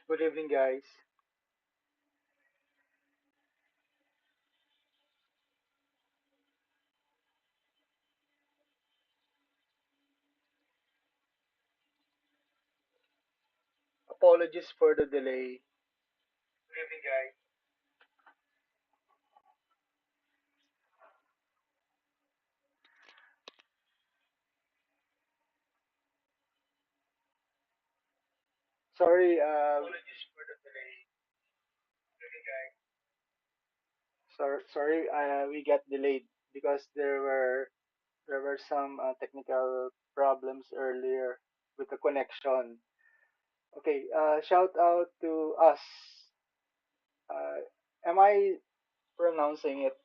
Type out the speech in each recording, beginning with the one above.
Good evening, guys. Apologies for the delay. Good evening, guys. Sorry, apologies for the delay. Good evening, guys. Sorry, we got delayed because there were some technical problems earlier with the connection. Okay, shout out to us. Uh, am I pronouncing it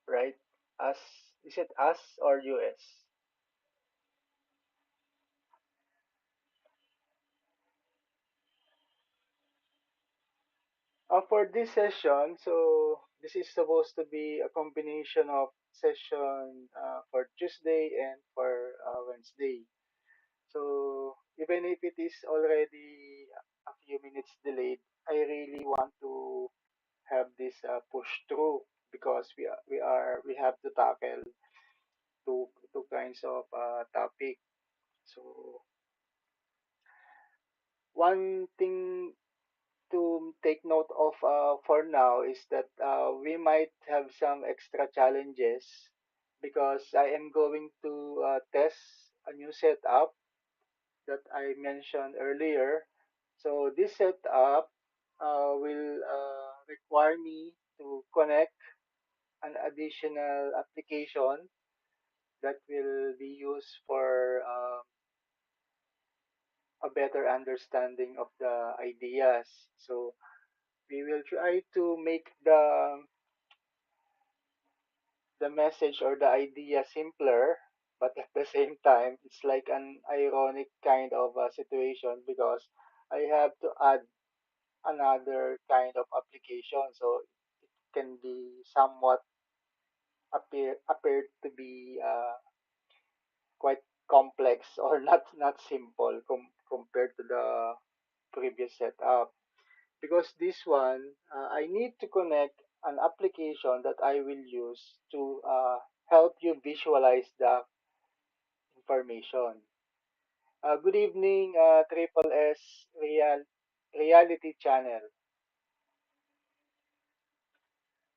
right? Us? Is it us or US? For this session, so this is supposed to be a combination of session for Tuesday and for Wednesday. So even if it is already a few minutes delayed, I really want to have this push through because we have to tackle two kinds of topic. So one thing to take note of for now is that we might have some extra challenges because I am going to test a new setup that I mentioned earlier. So this setup will require me to connect an additional application that will be used for a better understanding of the ideas. So we will try to make the message or the idea simpler, but at the same time, it's like an ironic kind of a situation because I have to add another kind of application, so it can be somewhat appeared to be quite complex or not simple compared to the previous setup. Because this one, I need to connect an application that I will use to help you visualize the information. Good evening, Triple S Reality Channel.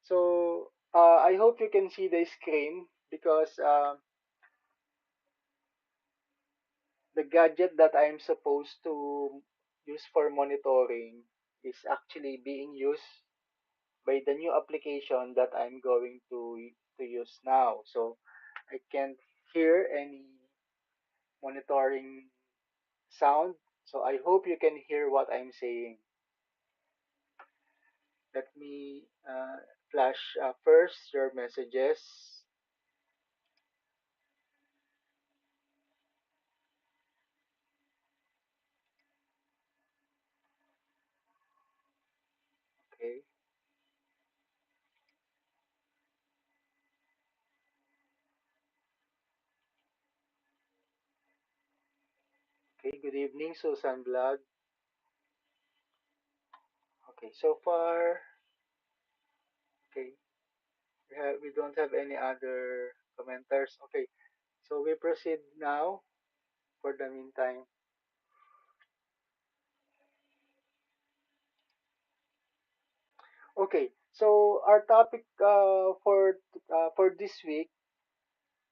So I hope you can see the screen because the gadget that I'm supposed to use for monitoring is actually being used by the new application that I'm going to use now. So I can't hear any monitoring sound. So I hope you can hear what I'm saying. Let me flash first your messages. Okay. Okay. Good evening, Susan Vlog. Okay. So far, okay. We don't have any other commenters. Okay. So we proceed now for the meantime. Okay. So our topic for this week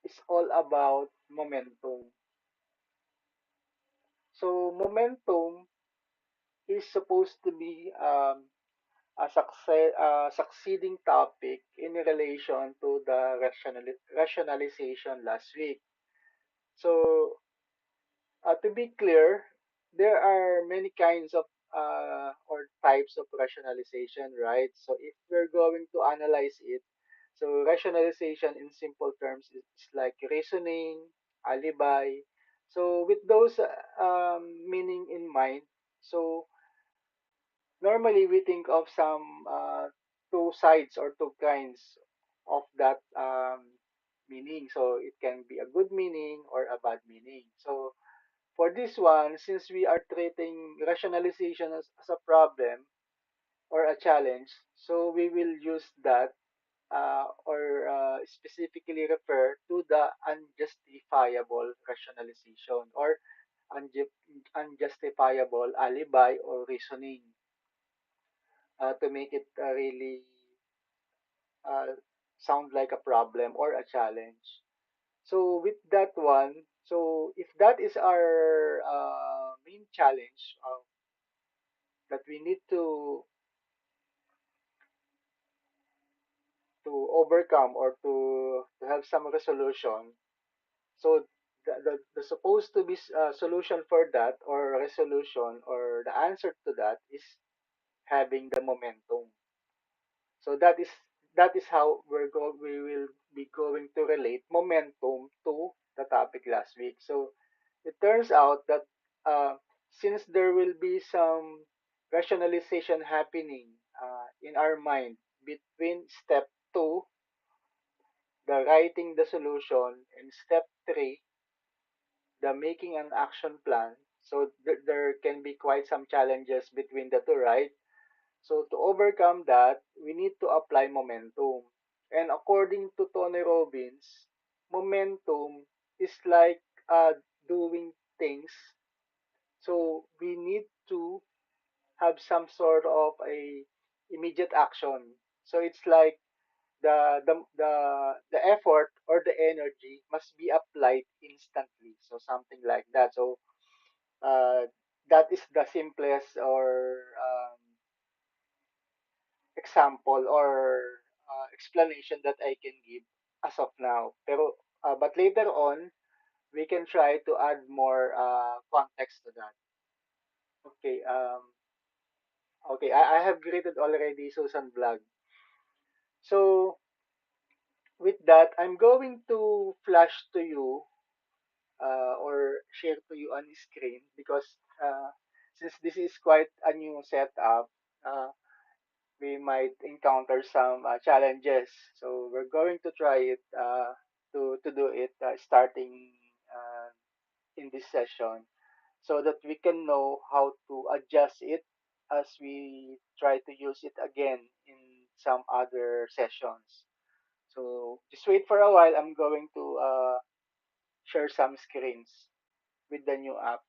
is all about momentum. So momentum is supposed to be succeeding topic in relation to the rationalization last week. So, to be clear, there are many kinds of or types of rationalization, right? So, if we're going to analyze it, so rationalization in simple terms is like reasoning, alibi. So, with those meaning in mind, so normally we think of some two sides or two kinds of that meaning. So it can be a good meaning or a bad meaning. So For this one, since we are treating rationalization as a problem or a challenge, so we will use that or specifically refer to the unjustifiable rationalization or unjustifiable alibi or reasoning to make it really uh, sound like a problem or a challenge. So with that one, so if that is our main challenge that we need to overcome or to have some resolution, so the supposed to be solution for that or resolution or the answer to that is having the momentum. So that is how we will be going to relate momentum to the topic last week. So it turns out that since there will be some rationalization happening in our mind between step 2, the writing the solution, and step 3, the making an action plan. So there can be quite some challenges between the two, right? So to overcome that, we need to apply momentum. And according to Tony Robbins, momentum is like doing things. So we need to have some sort of a immediate action. So it's like the effort or the energy must be applied instantly. So something like that. So uh, that is the simplest or example or explanation that I can give as of now. But later on, we can try to add more context to that. Okay. Okay. I have greeted already Susan Vlog. So with that, I'm going to flash to you or share to you on screen because since this is quite a new setup, uh, we might encounter some challenges. So we're going to try it to do it starting uh, in this session so that we can know how to adjust it as we try to use it again in some other sessions. So just wait for a while. I'm going to share some screens with the new app.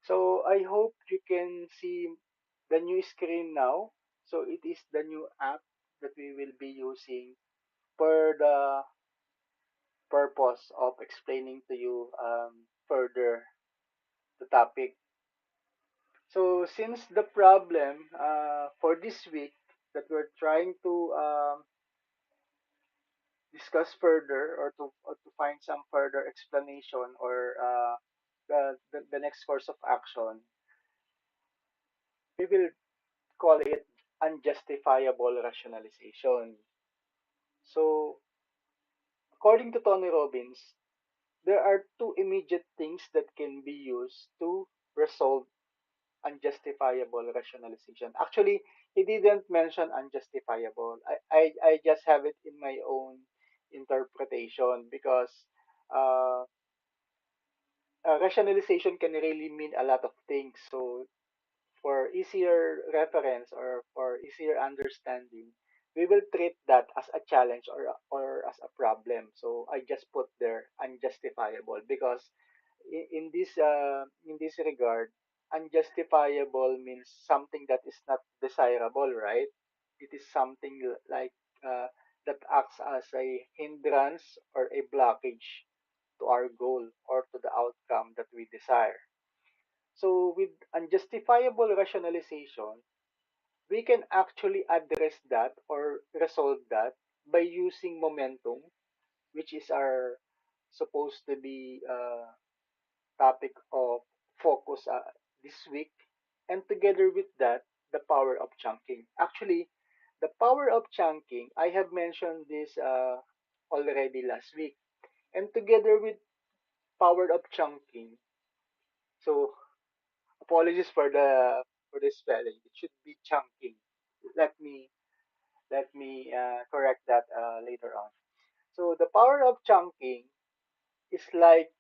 So I hope you can see the new screen now. So it is the new app that we will be using for the purpose of explaining to you further the topic. So since the problem for this week that we're trying to discuss further or to find some further explanation or the next course of action, we will call it unjustifiable rationalization. So, according to Tony Robbins, there are two immediate things that can be used to resolve unjustifiable rationalization. Actually, he didn't mention unjustifiable. I just have it in my own interpretation because uh, rationalization can really mean a lot of things. So, for easier reference or for easier understanding, we will treat that as a challenge or as a problem. So I just put there unjustifiable because in this regard, unjustifiable means something that is not desirable, right? It is something like uh, that acts as a hindrance or a blockage to our goal or to the outcome that we desire. So with unjustifiable rationalization, we can actually address that or resolve that by using momentum, which is our supposed to be topic of focus this week, and together with that, the power of chunking. Actually, the power of chunking, I have mentioned this already last week, and together with power of chunking, so apologies for the spelling. It should be chunking. Let me correct that later on. So the power of chunking is like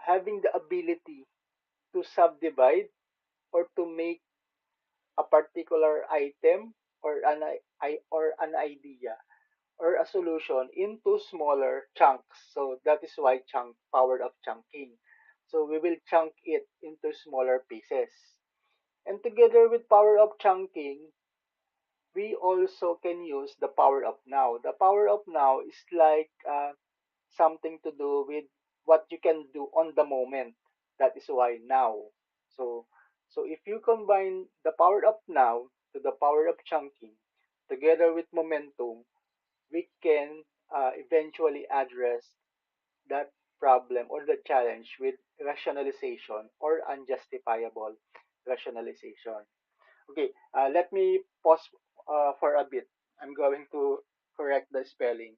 having the ability to subdivide or to make a particular item or an idea or a solution into smaller chunks. So that is why chunk power of chunking. So we will chunk it into smaller pieces. And together with power of chunking, we also can use the power up now. The power up now is like something to do with what you can do on the moment. That is why now. So, so if you combine the power up now to the power up chunking together with momentum, we can eventually address that problem or the challenge with rationalization or unjustifiable rationalization. Okay, let me pause for a bit. I'm going to correct the spelling.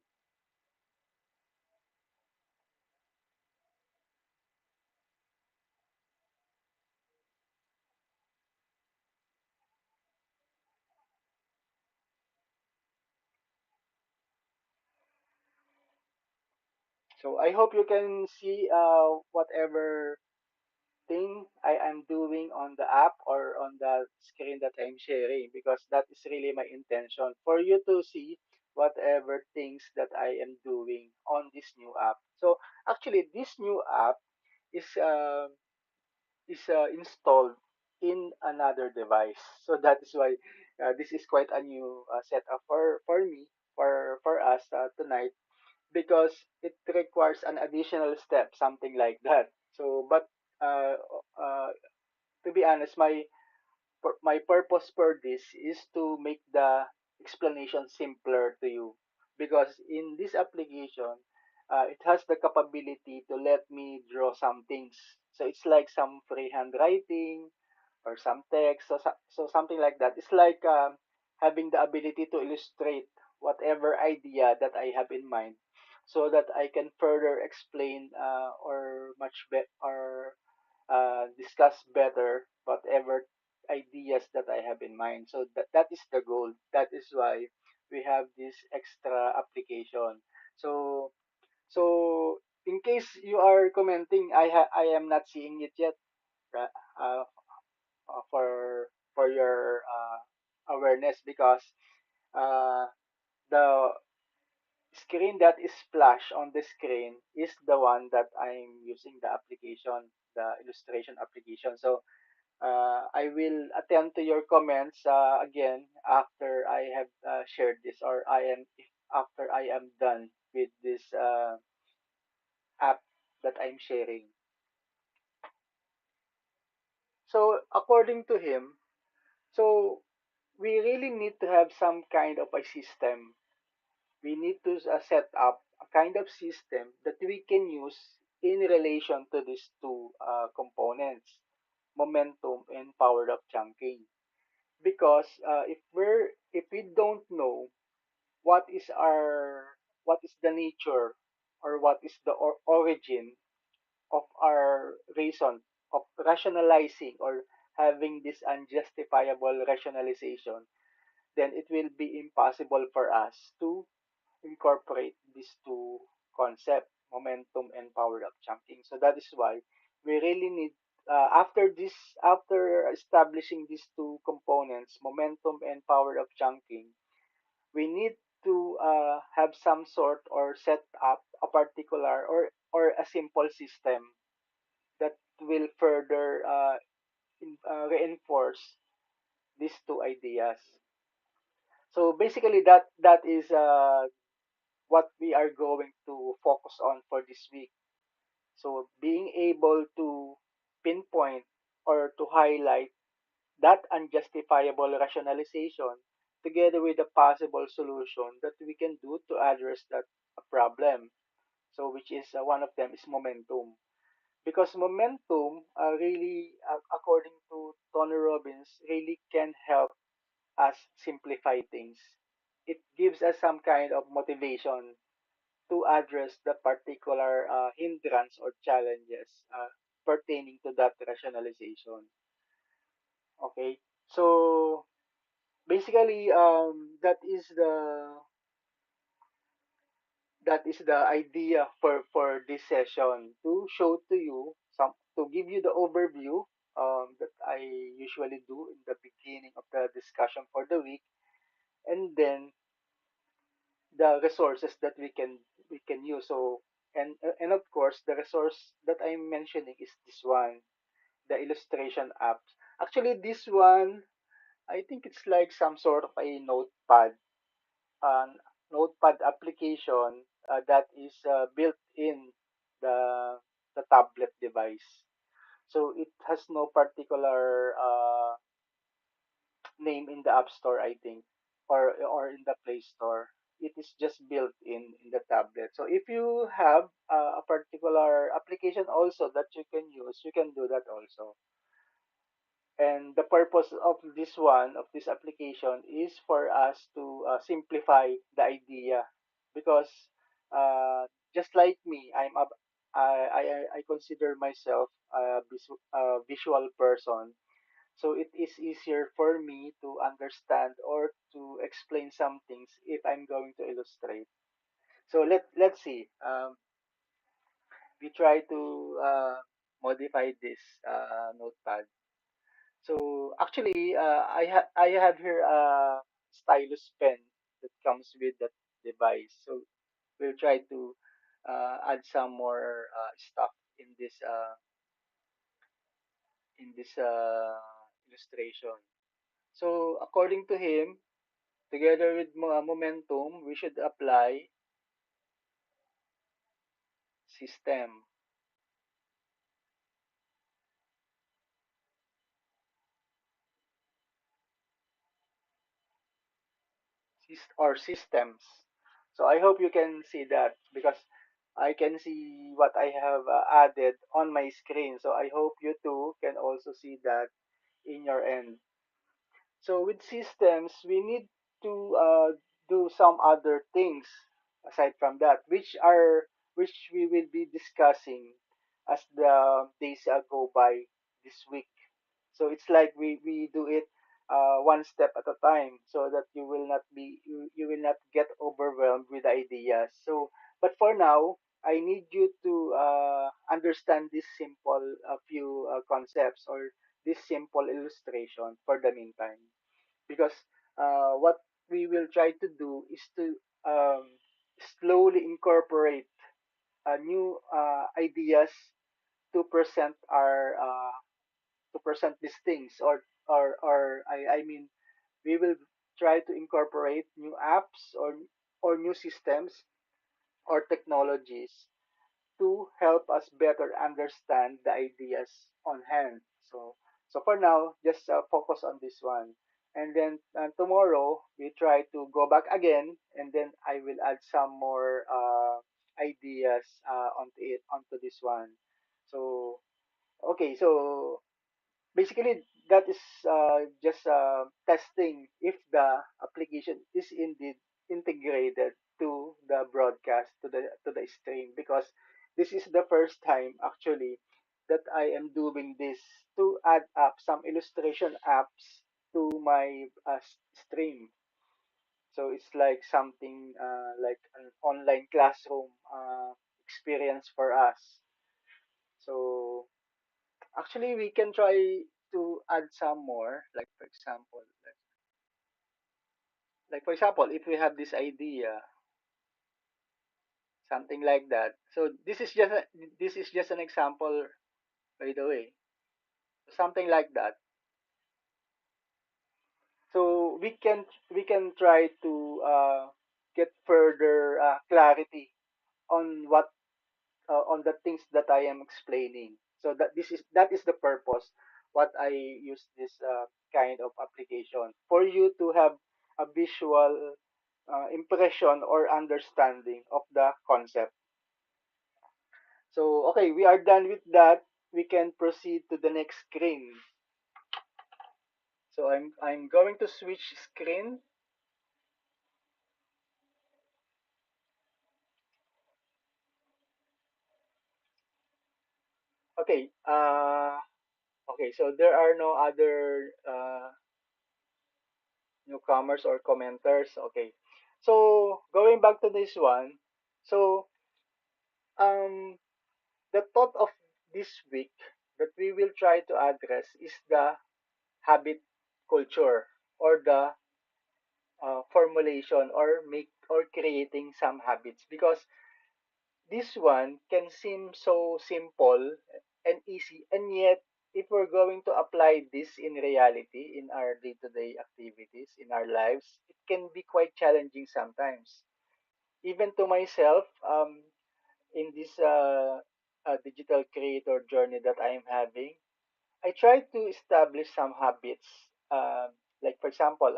So I hope you can see whatever thing I am doing on the app or on the screen that I'm sharing because that is really my intention for you to see whatever things that I am doing on this new app. So actually, this new app is installed in another device. So that is why this is quite a new setup for me for us tonight because it requires an additional step, something like that. So, but uh, uh, to be honest, my purpose for this is to make the explanation simpler to you because in this application it has the capability to let me draw some things, so it's like some freehand writing or some text, so something like that. It's like having the ability to illustrate whatever idea that I have in mind so that I can further explain or discuss better whatever ideas that I have in mind. So that is the goal. That is why we have this extra application. So so in case you are commenting, I am not seeing it yet. ra- Uh, for your awareness because uh, the screen that is flashed on the screen is the one that I'm using the application, the illustration application. So I will attend to your comments again after I have shared this, or after I am done with this app that I'm sharing. So according to him, so we really need to have some kind of a system. We need to set up a kind of system that we can use in relation to these two components, momentum and power of chunking. Because if we don't know what is our what is the nature or what is the origin of our reason of rationalizing or having this unjustifiable rationalization, then it will be impossible for us to incorporate these two concepts, momentum and power of chunking. So that is why we really need after establishing these two components, momentum and power of chunking, we need to have some sort or set up a particular or a simple system that will further reinforce these two ideas. So basically, that is what we are going to focus on for this week. So being able to pinpoint or to highlight that unjustifiable rationalization together with a possible solution that we can do to address that problem. So which is one of them is momentum. Because momentum really, according to Tony Robbins, really can help us simplify things. It gives us some kind of motivation to address the particular hindrance or challenges pertaining to that rationalization. Okay, so basically, that is the idea for this session, to show to you some, to give you the overview that I usually do in the beginning of the discussion for the week, and then the resources that we can use. So and of course, the resource that I'm mentioning is this one, the illustration apps. Actually, this one, I think it's like some sort of a uh, notepad application that is built in the the tablet device. So it has no particular name in the App Store, I think, or in the Play Store. It is just built in the tablet. So if you have a particular application also that you can use, you can do that also. And the purpose of this one, of this application, is for us to simplify the idea, because just like me, I consider myself a visual person. So it is easier for me to understand or to explain some things if I'm going to illustrate. So let's see. We try to modify this notepad. So actually, I have here a stylus pen that comes with that device. So we'll try to add some more stuff in this illustration. So according to him, together with momentum, we should apply system or systems. So I hope you can see that, because I can see what I have added on my screen. So I hope you too can also see that in your end. So with systems, we need to do some other things aside from that, which we will be discussing as the days go by this week. So it's like we do it one step at a time, so that you will not get overwhelmed with ideas. So, but for now, I need you to understand this simple few concepts, or this simple illustration for the meantime, because what we will try to do is to um, slowly incorporate new ideas to present our to present these things, or I mean, we will try to incorporate new apps or new systems or technologies to help us better understand the ideas on hand. So for now, just focus on this one, and then tomorrow we try to go back again, and then I will add some more ideas onto this one. So okay, so basically that is just testing if the application is indeed integrated to the broadcast, to the stream, because this is the first time actually that I am doing this, to add up some illustration apps to my stream. So it's like something like an online classroom experience for us. So Actually, we can try to add some more. Like for example, if we have this idea, something like that. So this is just an example, by the way. Something like that. So we can try to get further clarity on what on the things that I am explaining. So that is the purpose what I use this kind of application for you to have a visual impression or understanding of the concept. So okay, we are done with that. We can proceed to the next screen. So I'm going to switch screen. Okay. Okay. So there are no other newcomers or commenters. Okay. So going back to this one. So um, the thought of this week that we will try to address is the habit culture or the formulation or make or creating some habits because this one can seem so simple and easy, and yet, if we're going to apply this in reality, in our day to day activities, in our lives, it can be quite challenging sometimes. Even to myself, in this digital creator journey that I am having, I try to establish some habits. Like, for example,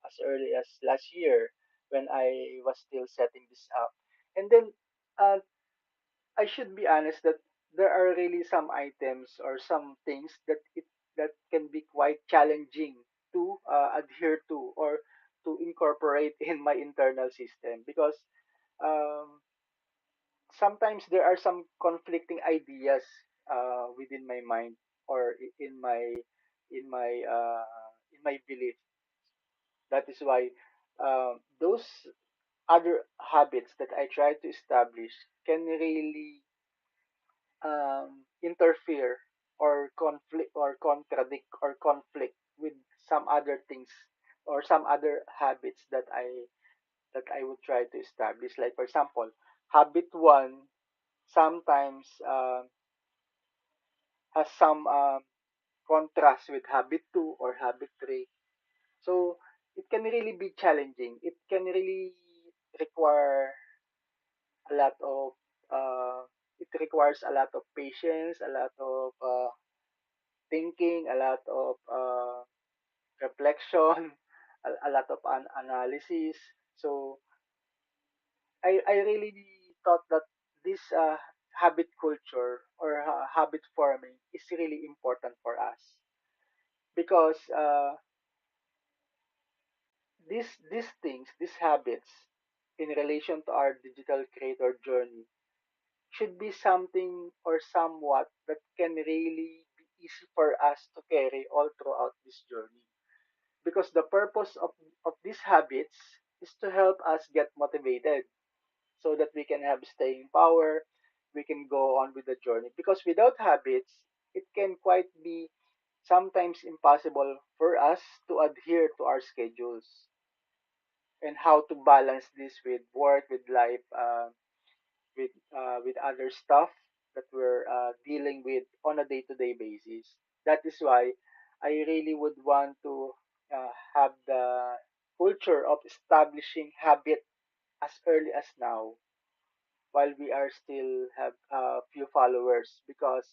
as early as last year when I was still setting this up. And then uh, I should be honest that there are really some items or some things that can be quite challenging to adhere to or to incorporate in my internal system because um, sometimes there are some conflicting ideas within my mind or in my belief. That is why those other habits that I try to establish can really interfere or conflict or contradict or conflict with some other things or some other habits that I would try to establish. Like for example, habit one sometimes has some contrast with habit two or habit three. So it can really be challenging. It can really require a lot of uh, it requires a lot of patience, a lot of thinking, a lot of reflection, a lot of analysis. So I really thought that this habit culture or habit forming is really important for us because these things, these habits in relation to our digital creator journey should be something or somewhat that can really be easy for us to carry all throughout this journey. Because the purpose of these habits is to help us get motivated so that we can have staying power, we can go on with the journey. Because without habits, it can quite be sometimes impossible for us to adhere to our schedules and how to balance this with work, with life, with other stuff that we're dealing with on a day-to-day basis. That is why I really would want to have the culture of establishing habit as early as now, while we are still have a few followers, because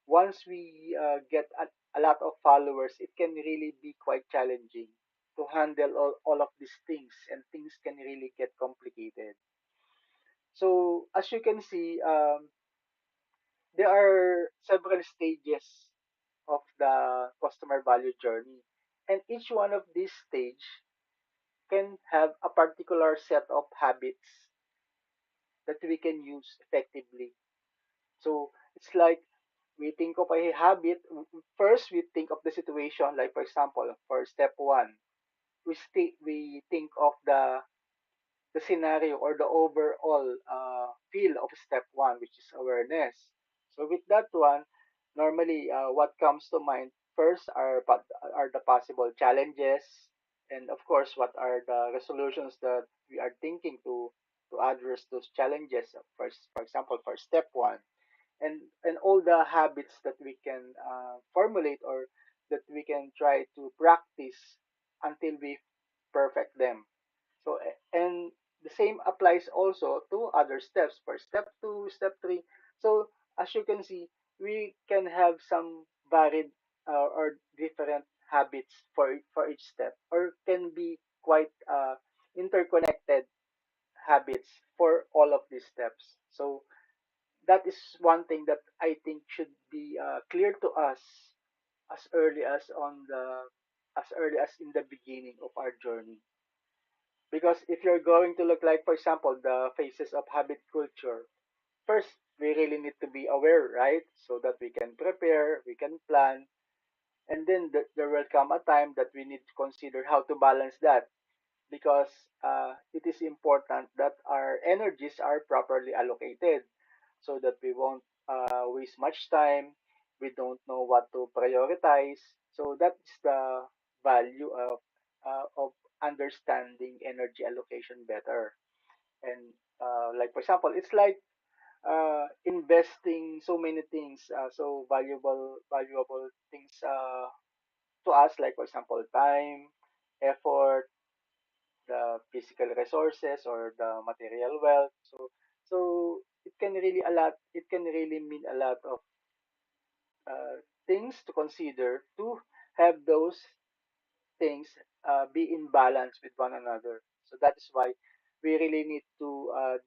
once we get a lot of followers, it can really be quite challenging to handle all of these things, and things can really get complicated. So as you can see, there are several stages of the customer value journey, and each one of these stage can have a particular set of habits that we can use effectively. So it's like we think of a habit. First, we think of the situation. Like for example, for step one, we think of the scenario or the overall feel of step one, which is awareness. So with that one, Normally, what comes to mind first are the possible challenges, and of course, what are the resolutions that we are thinking to address those challenges. First, for example, for step one, and all the habits that we can formulate or that we can try to practice until we perfect them. So, and the same applies also to other steps for step two, step three. So, as you can see, we can have some varied or different habits for each step, or can be quite interconnected habits for all of these steps. So, that is one thing that I think should be clear to us as early as early as in the beginning of our journey. Because if you're going to look like, for example, the phases of habit culture, first, we really need to be aware, right? So that we can prepare, we can plan, and then there will come a time that we need to consider how to balance that because it is important that our energies are properly allocated so that we won't waste much time. We don't know what to prioritize. So that's the value of understanding energy allocation better. And like for example, it's like investing so many things, so valuable things to us, like for example, time, effort, the physical resources or the material wealth. So it can really a lot. It can really mean a lot of things to consider to have those things be in balance with one another. So that is why we really need to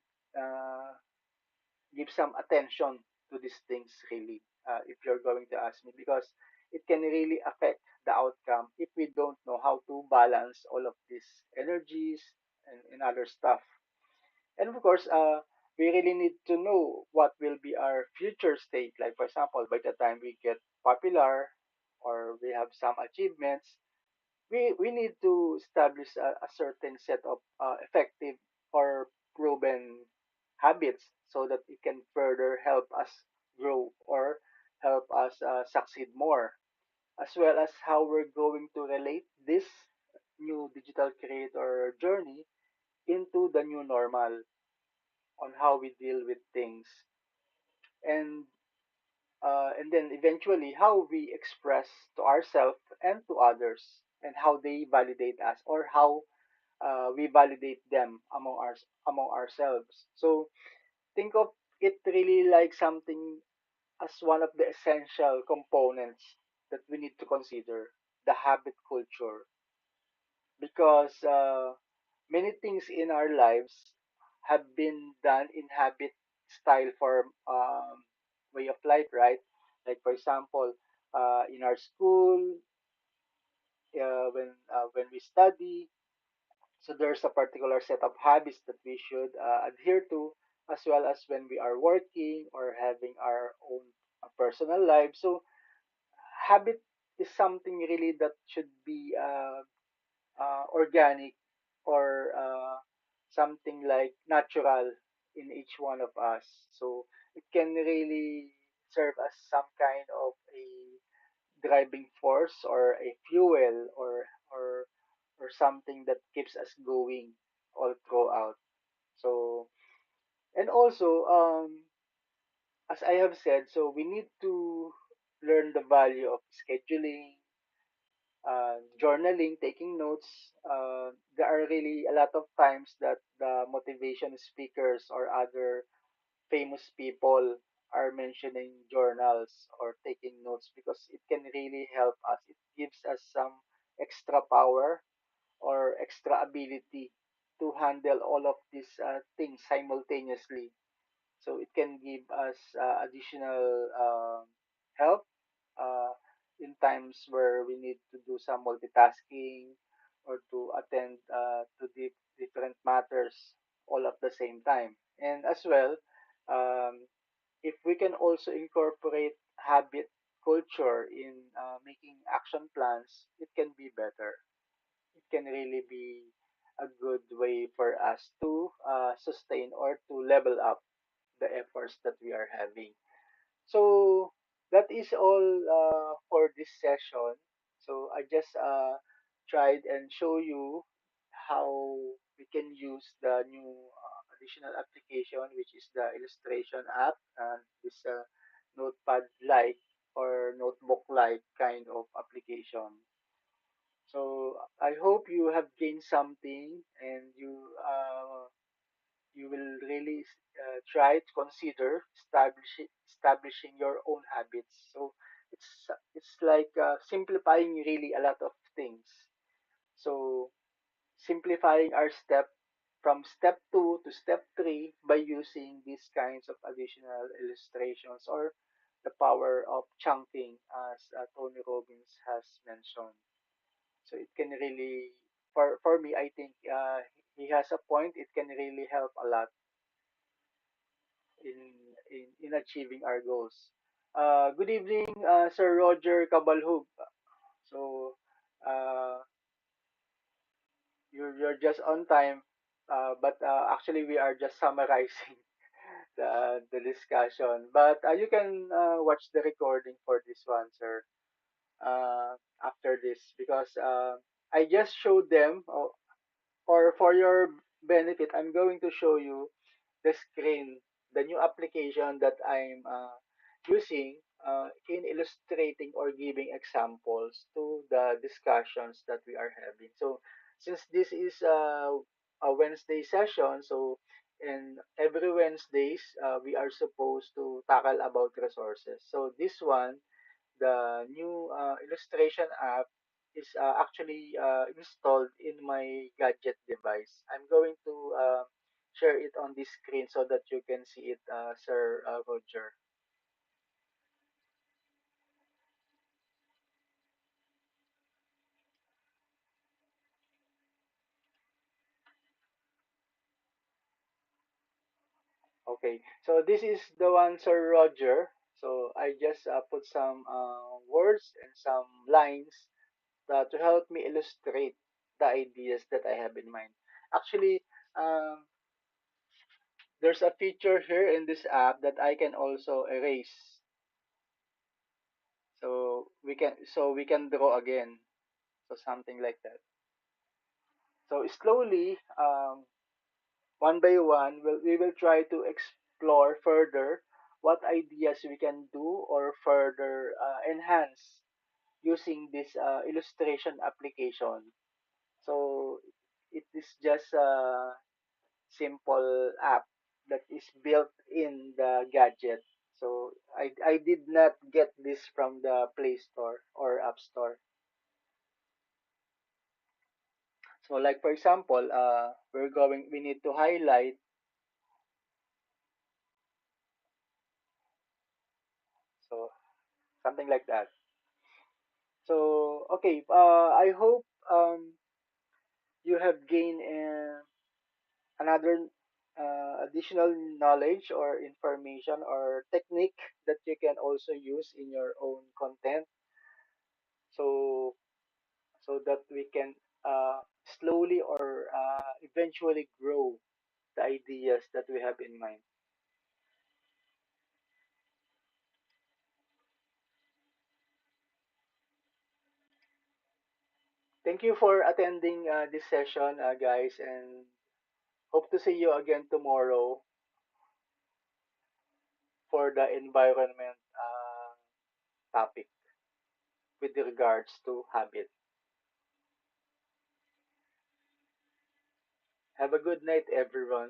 give some attention to these things. Really, if you're going to ask me, because it can really affect the outcome if we don't know how to balance all of these energies and other stuff. And of course, we really need to know what will be our future state. Like, for example, by the time we get popular or we have some achievements, we need to establish a certain set of effective or proven habits so that it can further help us grow or help us succeed more, as well as how we're going to relate this new digital creator journey into the new normal on how we deal with things, and and then eventually how we express to ourselves and to others, and how they validate us or how we validate them among ourselves. So think of it really like something as one of the essential components that we need to consider, the habit culture, because many things in our lives have been done in habit style form, way of life, right? Like for example, in our school, when we study, so there's a particular set of habits that we should adhere to, as well as when we are working or having our own personal life. So habit is something really that should be organic or something like natural in each one of us. So it can really serve as some kind of a driving force or a fuel or or something that keeps us going all throughout. So and also as I have said, so we need to learn the value of scheduling, journaling, taking notes. There are really a lot of times that the motivation speakers or other famous people are mentioning journals or taking notes because it can really help us. It gives us some extra power or extra ability to handle all of these things simultaneously. So it can give us additional help uh, in times where we need to do some multitasking or to attend to different matters all at the same time. And as well, um, if we can also incorporate habit culture in making action plans, it can be better. It can really be a good way for us to sustain or to level up the efforts that we are having. So that is all for this session. So I just tried and show you how we can use the new additional application, which is the illustration app, and this notepad-like or notebook-like kind of application. So I hope you have gained something, and you will really try to consider establishing your own habits. So it's like simplifying really a lot of things. So simplifying our step from step 2 to step 3 by using these kinds of additional illustrations or the power of chunking, as Tony Robbins has mentioned. So it can really, for me, I think he has a point. It can really help a lot in in achieving our goals. Good evening, Sir Roger Cabalhug. So uh, you're just on time, but actually we are just summarizing the discussion. But you can watch the recording for this one, sir, after this, because I just showed them, or for your benefit, I'm going to show you the screen, the new application that I'm using in illustrating or giving examples to the discussions that we are having. So, since this is a Wednesday session, so in every Wednesdays we are supposed to tackle about resources. So this one, the new illustration app, is actually installed in my gadget device. I'm going to share it on this screen so that you can see it, Sir Roger. Okay, so this is the one, Sir Roger. So I just put some words and some lines to help me illustrate the ideas that I have in mind. Actually, um, there's a feature here in this app that I can also erase. So we can draw again. So something like that. So slowly, one by one, we will try to explore further what ideas we can do or further enhance using this illustration application. So it is just a simple app that is built in the gadget. So I did not get this from the Play Store or App Store. So like for example, we need to highlight, so something like that. So okay, I hope you have gained another additional knowledge or information or technique that you can also use in your own content. So so that we can slowly or eventually grow the ideas that we have in mind. Thank you for attending this session, guys, and hope to see you again tomorrow for the environment topic with regards to habit. Have a good night, everyone.